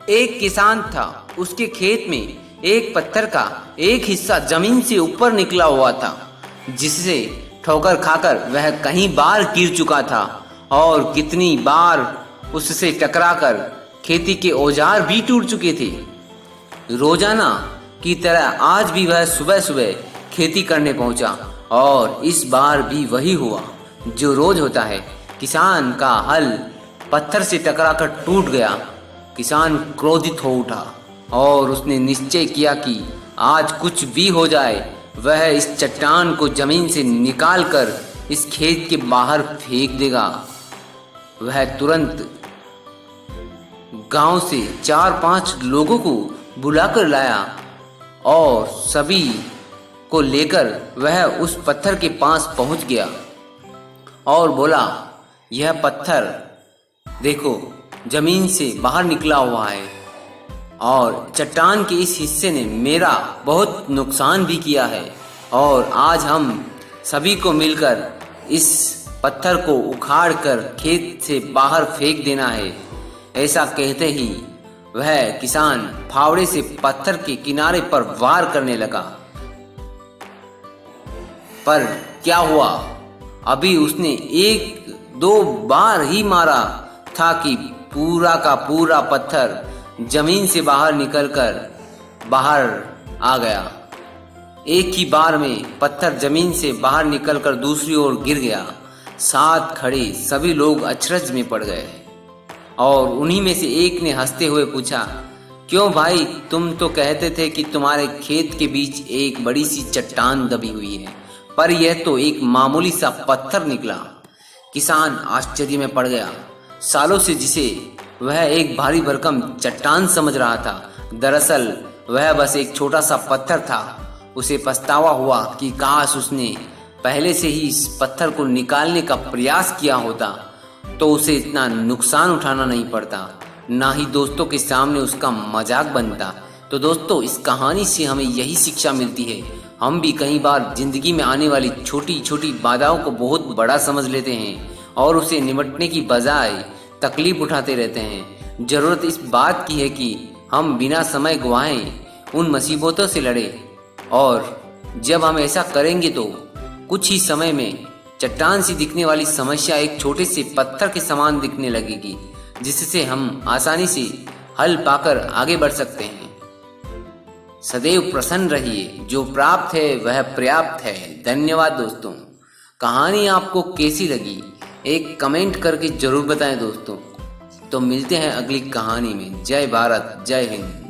एक किसान था। उसके खेत में एक पत्थर का एक हिस्सा जमीन से ऊपर निकला हुआ था, जिससे ठोकर खाकर वह कई बार गिर चुका था और कितनी बार उससे टकराकर खेती के औजार भी टूट चुके थे। रोजाना की तरह आज भी वह सुबह सुबह खेती करने पहुंचा और इस बार भी वही हुआ जो रोज होता है। किसान का हल पत्थर से टकराकर टूट गया। किसान क्रोधित हो उठा और उसने निश्चय किया कि आज कुछ भी हो जाए वह इस चट्टान को जमीन से निकालकर इस खेत के बाहर फेंक देगा। वह तुरंत गांव से 4-5 लोगों को बुलाकर लाया और सभी को लेकर वह उस पत्थर के पास पहुंच गया और बोला, यह पत्थर देखो जमीन से बाहर निकला हुआ है और चट्टान के इस हिस्से ने मेरा बहुत नुकसान भी किया है और आज हम सभी को मिलकर इस पत्थर को उखाड़ कर खेत से बाहर फेंक देना है। ऐसा कहते ही वह किसान फावड़े से पत्थर के किनारे पर वार करने लगा। पर क्या हुआ, अभी उसने 1-2 बार ही मारा था कि पूरा का पूरा पत्थर जमीन से बाहर निकलकर बाहर आ गया। एक ही बार में पत्थर जमीन से बाहर निकलकर दूसरी ओर गिर गया। साथ खड़े सभी लोग अचरज में पड़ गए और उन्हीं में से एक ने हंसते हुए पूछा, क्यों भाई, तुम तो कहते थे कि तुम्हारे खेत के बीच एक बड़ी सी चट्टान दबी हुई है, पर यह तो एक मामूली सा पत्थर निकला। किसान आश्चर्य में पड़ गया। सालों से जिसे वह एक भारी भरकम चट्टान समझ रहा था, दरअसल वह बस एक छोटा सा पत्थर था। उसे पछतावा हुआ कि काश उसने पहले से ही इस पत्थर को निकालने का प्रयास किया होता तो उसे इतना नुकसान उठाना नहीं पड़ता, ना ही दोस्तों के सामने उसका मजाक बनता। तो दोस्तों, इस कहानी से हमें यही शिक्षा मिलती है, हम भी कई बार जिंदगी में आने वाली छोटी छोटी बाधाओं को बहुत बड़ा समझ लेते हैं और उसे निपटने की बजाय तकलीफ उठाते रहते हैं। जरूरत इस बात की है कि हम बिना समय गंवाए उन मुसीबतों से लड़ें और जब हम ऐसा करेंगे तो कुछ ही समय में चट्टान सी दिखने वाली समस्या एक छोटे से पत्थर के समान दिखने लगेगी, जिससे हम आसानी से हल पाकर आगे बढ़ सकते हैं। सदैव प्रसन्न रहिए, जो प्राप्त है वह पर्याप्त है। धन्यवाद दोस्तों। कहानी आपको कैसी लगी एक कमेंट करके जरूर बताएं दोस्तों। तो मिलते हैं अगली कहानी में। जय भारत, जय हिंद।